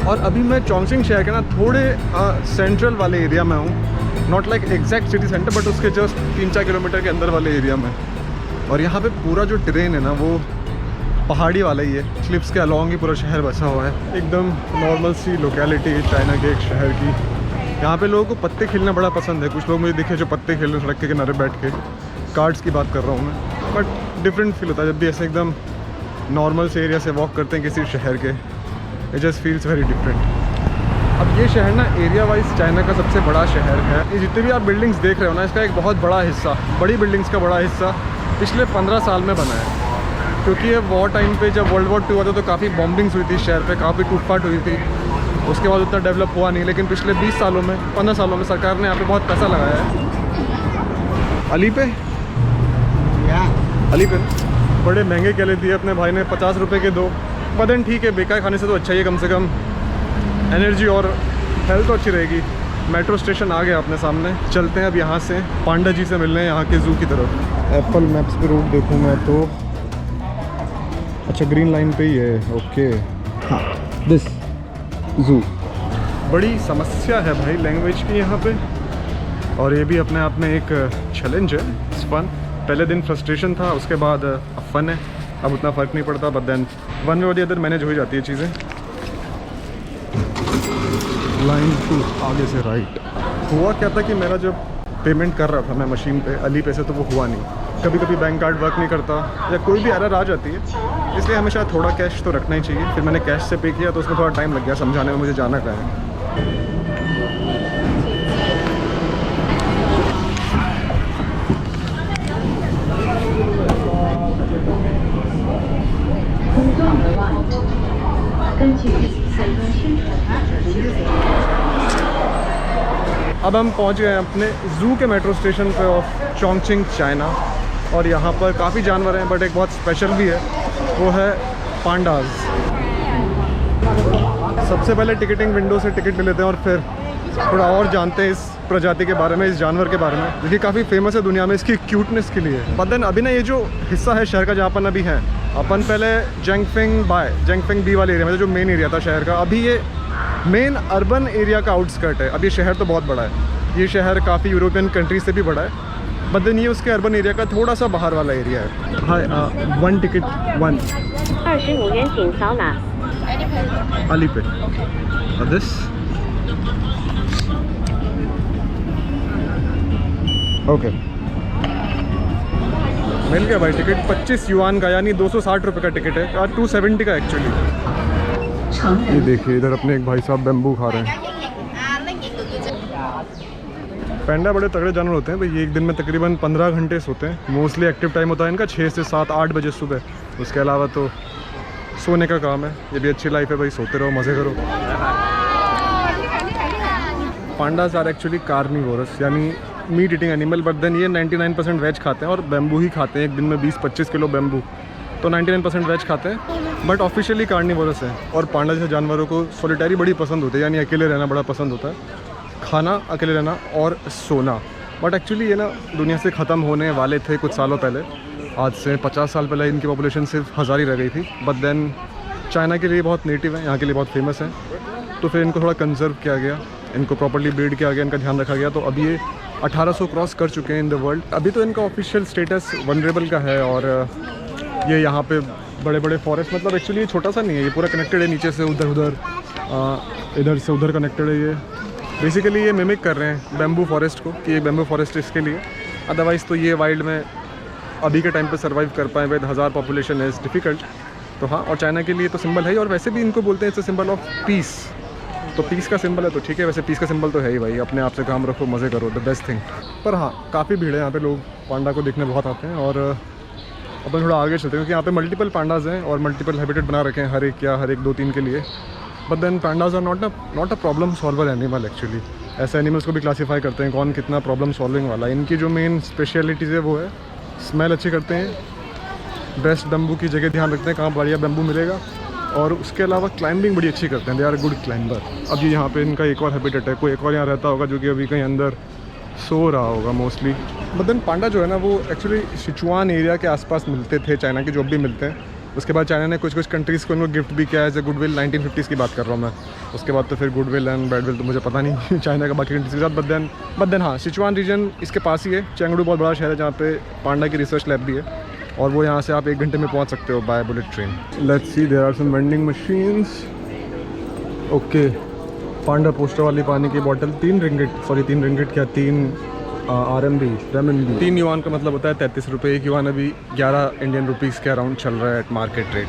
और अभी मैं चोंगसिंग शहर के ना थोड़े सेंट्रल वाले एरिया में हूँ, not like exact city centre but उसके जस्ट 3-4 किलोमीटर के अंदर वाले एरिया में। और यहाँ पे पूरा जो ट्रेन है ना वो पहाड़ी वाला ही है, क्लिप्स के अलॉन्ग ही पूरा शहर बसा हुआ है। एकदम नॉर्मल सी लोकेलिटी चाइना के एक शहर की। यहाँ पे लोगों को पत्ते खेलना बड़ा पसंद है। कुछ लोग मुझे दिखे जो पत्ते खेल रहे हैं सड़क के किनारे बैठ के। कार्ड्स की बात कर रहा हूँ मैं, बट डिफरेंट फील होता है जब भी ऐसे एकदम नॉर्मल से एरिया से वॉक करते हैं किसी शहर के। It just feels very different. अब ये शहर ना एरिया वाइज चाइना का सबसे बड़ा शहर है। ये जितने भी आप बिल्डिंग्स देख रहे हो ना, इसका एक बहुत बड़ा हिस्सा, बड़ी बिल्डिंग्स का बड़ा हिस्सा पिछले 15 साल में बना है। क्योंकि ये वॉर टाइम पे जब वर्ल्ड वॉर 2 हुआ था तो काफ़ी बॉम्बिंग्स हुई थी शहर पे, काफ़ी टूटफाट हुई थी। उसके बाद उतना डेवलप हुआ नहीं, लेकिन पिछले 20 सालों में 15 सालों में सरकार ने यहाँ पे बहुत पैसा लगाया है। अली पे बड़े महंगे केले दिए अपने भाई ने, 50 रुपये के 2। बदन ठीक है, बेकार खाने से तो अच्छा ही है, कम से कम एनर्जी और हेल्थ तो अच्छी रहेगी। मेट्रो स्टेशन आ गया अपने सामने। चलते हैं अब यहाँ से पांडा जी से मिलने यहाँ के ज़ू की तरफ। एप्पल मैप्स पे रूट देखूँ मैं तो अच्छा ग्रीन लाइन पे ही है। ओके हाँ, दिस ज़ू। बड़ी समस्या है भाई लैंग्वेज की यहाँ पे, और ये भी अपने आप में एक चैलेंज है। It's fun. पहले दिन फ्रस्ट्रेशन था, उसके बाद अब फन है। अब उतना फ़र्क नहीं पड़ता, बट देन वन वे और दी अदर मैनेज हो जाती है चीज़ें। लाइन 2 आगे से राइट। हुआ क्या था कि मेरा जब पेमेंट कर रहा था मैं मशीन पे अली पे से, तो वो हुआ नहीं। कभी कभी बैंक कार्ड वर्क नहीं करता या कोई भी एरर आ जाती है, इसलिए हमेशा थोड़ा कैश तो रखना ही चाहिए। फिर मैंने कैश से पे किया तो उसमें थोड़ा टाइम लग गया समझाने में मुझे जाना कहाँ है। अब हम पहुंच गए हैं अपने ज़ू के मेट्रो स्टेशन पे ऑफ चोंगसिंग चाइना। और यहाँ पर काफ़ी जानवर हैं, बट एक बहुत स्पेशल भी है, वो है पांडाज। सबसे पहले टिकटिंग विंडो से टिकट ले लेते हैं और फिर थोड़ा और जानते हैं इस प्रजाति के बारे में, इस जानवर के बारे में, जो काफ़ी फेमस है दुनिया में इसकी क्यूटनेस के लिए। बट देन अभी ना ये जो हिस्सा है शहर का जहाँ अपन अभी हैं, अपन पहले जेंगफेंग बी वाले एरिया में, जो मेन एरिया था शहर का, अभी ये मेन अर्बन एरिया का आउटस्कर्ट है। अब ये शहर तो बहुत बड़ा है, ये शहर काफ़ी यूरोपियन कंट्रीज से भी बड़ा है, बट देन ये उसके अर्बन एरिया का थोड़ा सा बाहर वाला एरिया है। हाय 1 टिकट 1 25元请扫码。 अली पे दिस ओके मिल गया भाई टिकट। 25 युआन का, यानी 260 रुपये का टिकट है, और 270 का एक्चुअली। ये देखिए इधर अपने एक भाई साहब बेम्बू खा रहे हैं। पैंडा बड़े तगड़े जानवर होते हैं भाई। ये एक दिन में तकरीबन 15 घंटे सोते हैं। मोस्टली एक्टिव टाइम होता है इनका 6 से 7-8 बजे सुबह। उसके अलावा तो सोने का काम है। ये भी अच्छी लाइफ है भाई, सोते रहो, मज़े करो। पांडास आर एक्चुअली कार्निवोरस, यानी meat eating animal, but then ये 99% वेज खाते हैं और बेम्बू ही खाते हैं। एक दिन में 20-25 किलो बेम्बू, तो 99% वेज खाते हैं, बट ऑफिशियली कार्निवोरस है। और पांडा जैसे जानवरों को सॉलिटरी बड़ी पसंद होती है, यानी अकेले रहना बड़ा पसंद होता है। खाना, अकेले रहना और सोना। बट एक्चुअली ये ना दुनिया से ख़त्म होने वाले थे कुछ सालों पहले। आज से 50 साल पहले इनकी पॉपुलेशन सिर्फ 1000 ही रह गई थी। बट देन चाइना के लिए बहुत नेटिव है, यहाँ के लिए बहुत फेमस है, तो फिर इनको थोड़ा कंजर्व किया गया, इनको प्रॉपर्ली ब्रीड किया गया, इनका ध्यान रखा गया। तो अभी ये 1800 क्रॉस कर चुके हैं इन द वर्ल्ड। अभी तो इनका ऑफिशियल स्टेटस वनरेबल का है। और ये यहाँ पे बड़े बड़े फॉरेस्ट, मतलब एक्चुअली ये छोटा सा नहीं है, ये पूरा कनेक्टेड है, नीचे से उधर, इधर से उधर कनेक्टेड है। ये बेसिकली ये मिमिक कर रहे हैं बैम्बू फॉरेस्ट को, कि एक बैम्बू फॉरेस्ट इसके लिए। अदरवाइज़ तो ये वाइल्ड में अभी के टाइम पे सर्वाइव कर पाए विद 1000 पॉपुलेशन इज़ डिफ़िकल्ट। तो हाँ, और चाइना के लिए तो सिंबल है ही, और वैसे भी इनको बोलते हैं it's a symbol of peace. तो पीस का सिंबल है तो ठीक है, वैसे पीस का सिंबल तो है ही भाई। अपने आप से काम रखो, मज़े करो, द बेस्ट थिंग। पर हाँ, काफ़ी भीड़ है यहाँ पे, लोग पांडा को देखने बहुत आते हैं। और अपन थोड़ा आगे चलते हैं, क्योंकि यहाँ पे मल्टीपल पांडाज हैं और मल्टीपल हैबिटेट बना रखे हैं हर एक 2-3 के लिए। But then pandas are not a problem solver animal actually. ऐसे एनिमल्स को भी क्लासीफाई करते हैं कौन कितना प्रॉब्लम सॉल्विंग वाला। इनकी जो मेन स्पेशलिटीज़ है वो है स्मेल अच्छी करते हैं, बेस्ट बेम्बू की जगह ध्यान रखते हैं कहाँ बढ़िया बेम्बू मिलेगा, और उसके अलावा क्लाइंबिंग बड़ी अच्छी करते हैं। They are good climber. अब ये यहाँ पे इनका एक और हैबिटेट है, कोई एक और यहाँ रहता होगा जो कि अभी कहीं अंदर सो रहा होगा मोस्टली। बट देन पांडा जो है ना, वो एक्चुअली सिचुआन एरिया के आसपास मिलते थे चाइना के, जो भी मिलते हैं। उसके बाद चाइना ने कुछ कुछ कंट्रीज़ को उनको गिफ्ट भी किया एज ए गुडविल। 1950s की बात कर रहा हूँ मैं। उसके बाद तो फिर गुडविल एंड बैडविल तो मुझे पता नहीं चाइना का बाकी कंट्रीज के साथ। बट देन हाँ, सिचुआन रीजन इसके पास ही है। चेंगडू बहुत बड़ा शहर है जहाँ पे पांडा की रिसर्च लैब भी है, और वो यहाँ से आप 1 घंटे में पहुँच सकते हो by bullet train. Let's see, there are some vending machines. Okay, panda poster वाली पानी की बोतल 3 रिंगिट क्या 3 RMB 3 युआन का मतलब होता है 33 रुपये। 1 युआन अभी 11 इंडियन रुपीज़ के अराउंड चल रहा है एट मार्केट रेट।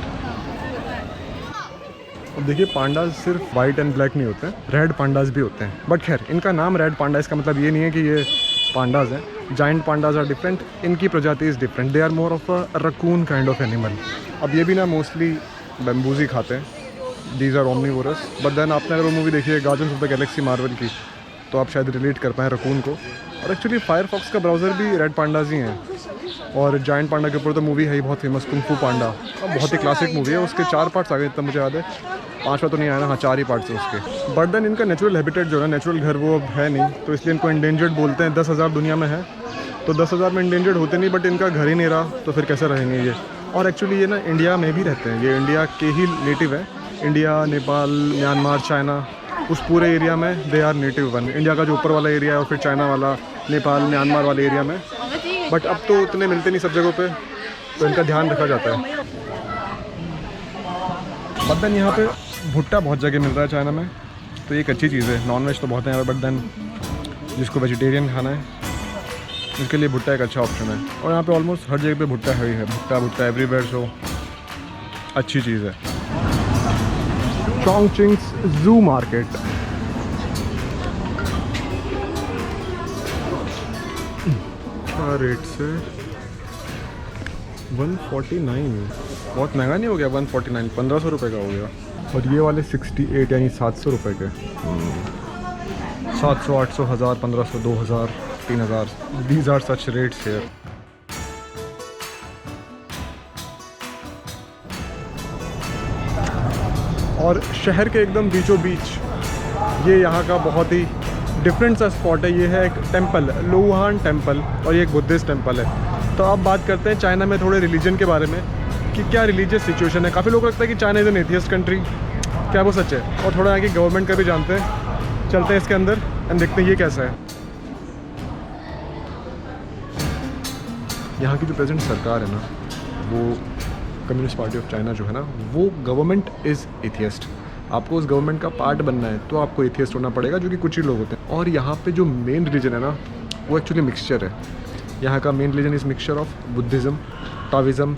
अब देखिए, पांडाज सिर्फ वाइट एंड ब्लैक नहीं होते हैं, रेड पांडाज भी होते हैं। बट खैर, इनका नाम रेड पांडा, इसका मतलब ये नहीं है कि ये पांडाज हैं। जाइंट पांडाज आर डिफरेंट, इनकी प्रजाति is different. They are more of a raccoon kind of animal. अब ये भी ना मोस्टली बैम्बूज ही खाते हैं। These are omnivorous. But then आपने अगर वो मूवी देखी है Guardians of the Galaxy Marvel की, तो आप शायद रिलेट कर पाएँ रकून को। और एक्चुअली फायरफॉक्स का ब्राउज़र भी रेड पांडाज ही हैं। और जाइंट पांडा के ऊपर तो मूवी है ही बहुत फेमस, कुंग फू पांडा। अब बहुत ही क्लासिक मूवी है, उसके 4 पार्ट्स आ गए इतना मुझे याद है। 5वां तो नहीं आया ना, हाँ 4 ही पार्ट्स हैं उसके। बट देन इनका नेचुरल हैबिटेट जो है, नेचुरल घर वो अब है नहीं, तो इसलिए इनको इंडेंजर्ड बोलते हैं। 10,000 दुनिया में है, तो 10,000 में इंडेंजर्ड होते नहीं, बट इनका घर ही नहीं रहा, तो फिर कैसे रहेंगे ये। और एक्चुअली ये ना इंडिया में भी रहते हैं, ये इंडिया के ही नेटिव है। इंडिया, नेपाल, म्यांमार, चाइना, उस पूरे एरिया में they are native one. India का जो ऊपर वाला एरिया है और फिर चाइना वाला, नेपाल, म्यांमार वाले एरिया में। बट अब तो उतने मिलते नहीं सब जगहों पे, तो इनका ध्यान रखा जाता है। बट देन यहाँ पे भुट्टा बहुत जगह मिल रहा है चाइना में, तो ये एक अच्छी चीज़ है। नॉन वेज तो बहुत है यहाँ पे, बट देन जिसको वेजिटेरियन खाना है उसके लिए भुट्टा एक अच्छा ऑप्शन है। और यहाँ पे ऑलमोस्ट हर जगह पे भुट्टा है ही है, भुट्टा एवरीवेयर, सो अच्छी चीज़ है। चोंगचिंग्स जू मार्केट। क्या रेट से 149, बहुत महंगा नहीं हो गया? 149 1500 रुपये का हो गया। और ये वाले 68 यानी 700 रुपये के। 700, 800, 1000, 1500, 2000, 3000, these are such rates here. और शहर के एकदम बीचों बीच ये यहाँ का बहुत ही डिफरेंट सा स्पॉट है। ये है एक टेम्पल, लुहान टेम्पल, और ये एक बुद्धिस्ट टेम्पल है। तो अब बात करते हैं चाइना में थोड़े रिलीजन के बारे में कि क्या रिलीजियस सिचुएशन है। काफ़ी लोग लगता है कि China is an atheist country, क्या वो सच है? और थोड़ा यहाँ की गवर्नमेंट का भी जानते हैं, चलते हैं इसके अंदर एंड देखते हैं ये कैसा है। यहाँ की जो प्रेजेंट सरकार है ना, वो कम्युनिस्ट पार्टी ऑफ चाइना जो है ना, वो गवर्नमेंट इज़ एथियस्ट। आपको उस गवर्नमेंट का पार्ट बनना है तो आपको एथियस्ट होना पड़ेगा, जो कि कुछ ही लोग होते हैं। और यहाँ पे जो मेन रिलीजन है ना, वो एक्चुअली मिक्सचर है। यहाँ का main religion is mixture of Buddhism, Taoism,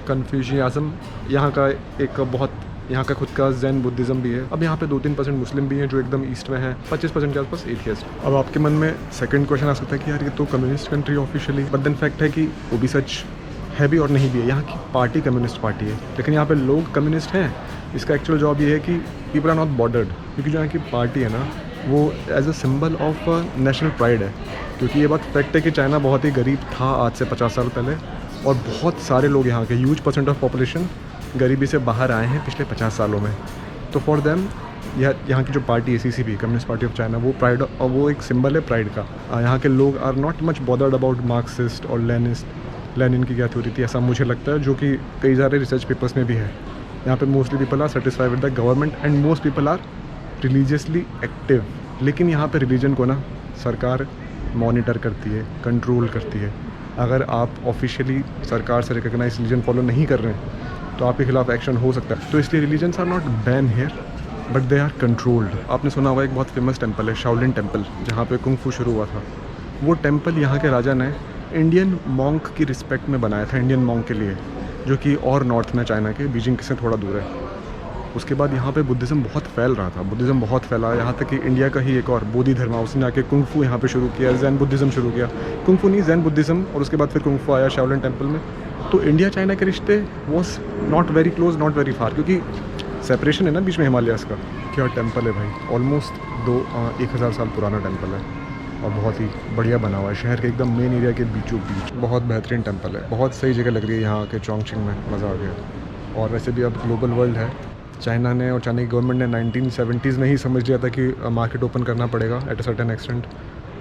Confucianism. यहाँ का एक बहुत, यहाँ का खुद का जैन बुद्धिज़्म भी है। अब यहाँ पे 2-3% मुस्लिम भी हैं जो एकदम ईस्ट में है, 25% के आसपास एथियस्ट। अब आपके मन में सेकंड क्वेश्चन आ सकता है कि यार ये तो communist country officially, but then fact है कि वो भी सच है भी और नहीं भी है। यहाँ की पार्टी कम्युनिस्ट पार्टी है, लेकिन यहाँ पे लोग कम्युनिस्ट हैं। इसका एक्चुअल जॉब ये है कि पीपल आर नॉट बॉर्डर्ड, क्योंकि जो यहाँ की पार्टी है ना, वो as a symbol of national pride है। क्योंकि ये बात फैक्ट है कि चाइना बहुत ही गरीब था आज से 50 साल पहले, और बहुत सारे लोग यहाँ के, ह्यूज % ऑफ पॉपुलेशन गरीबी से बाहर आए हैं पिछले 50 सालों में। तो फॉर देम यहाँ की जो पार्टी है, CCP, communist party of China, वो प्राइड, और वो एक सिंबल है प्राइड का। यहाँ के लोग are not much bothered about Marxist और लेनिन की क्या थ्योरी थी, ऐसा मुझे लगता है, जो कि कई सारे रिसर्च पेपर्स में भी है। यहाँ पे mostly people are satisfied with the government and most people are religiously active. लेकिन यहाँ पे रिलीजन को ना सरकार मॉनिटर करती है, कंट्रोल करती है। अगर आप ऑफिशियली सरकार से रिकॉग्नाइज रिलीजन फॉलो नहीं कर रहे हैं तो आपके खिलाफ एक्शन हो सकता है। तो इसलिए religions are not ban here, but they are controlled. आपने सुना होगा एक बहुत फेमस टेम्पल है शाओलिन टेम्पल, जहाँ पे कुंग फू शुरू हुआ था। वो टेम्पल यहाँ के राजा ने इंडियन मॉन्क की रिस्पेक्ट में बनाया था, इंडियन मॉन्क के लिए, जो कि और नॉर्थ में चाइना के, बीजिंग से थोड़ा दूर है। उसके बाद यहाँ पे बुद्धिज़्म बहुत फैल रहा था, बुद्धिज़्म बहुत फैला, यहाँ तक कि इंडिया का ही एक और बोधि धर्म, उसने आके कुंग फू यहाँ पे शुरू किया, जैन बुद्धिज़्म शुरू किया। कुंग फू नहीं, जैन बुद्धिज़्म, और उसके बाद फिर कुंग फू आया शाओलिन टेम्पल में। तो इंडिया चाइना के रिश्ते was not very close, not very far, क्योंकि सेपरेशन है ना बीच में हिमालयाज़ का। क्या टेम्पल है भाई, ऑलमोस्ट 1000 साल पुराना टेम्पल है, और बहुत ही बढ़िया बना हुआ है, शहर के एकदम मेन एरिया के बीचों बीच। बहुत बेहतरीन टेम्पल है, बहुत सही जगह लग रही है यहाँ के चोंगचिंग में, मज़ा आ गया। और वैसे भी अब ग्लोबल वर्ल्ड है, चाइना ने और चाइना की गवर्नमेंट ने 1970s में ही समझ लिया था कि मार्केट ओपन करना पड़ेगा एट अ सर्टेन एक्सटेंट,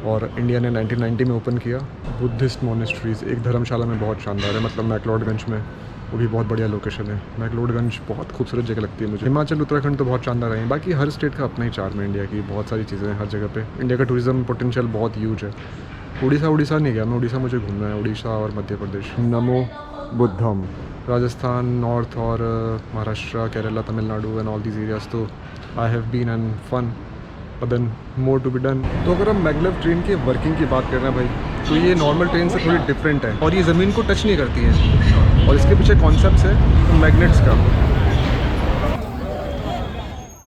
और इंडिया ने 1990 में ओपन किया। बुद्धिस्ट मोनेस्ट्रीज़ एक धर्मशाला में बहुत शानदार है, मतलब मैक्लोडगंज में वो भी बहुत बढ़िया लोकेशन है। मैक्लोडगंज बहुत खूबसूरत जगह लगती है मुझे। हिमाचल उत्तराखंड तो बहुत शानदार है, बाकी हर स्टेट का अपना ही चार्म है। इंडिया की बहुत सारी चीज़ें हैं हर जगह पे। इंडिया का टूरिज्म पोटेंशियल बहुत ह्यूज है। उड़ीसा नहीं गया मैं, उड़ीसा मुझे घूमना है, उड़ीसा और मध्य प्रदेश। नमो बुद्धम। राजस्थान, नॉर्थ और Maharashtra, Kerala, Tamil Nadu and all these areas तो I have been and fun, but then more to be done. तो अगर हम मैगलेव ट्रेन की वर्किंग की बात कर रहे हैं भाई, तो ये नॉर्मल ट्रेन से थोड़ी डिफरेंट है और ये ज़मीन को टच नहीं करती है। और इसके पीछे कॉन्सेप्ट है मैग्नेट्स का।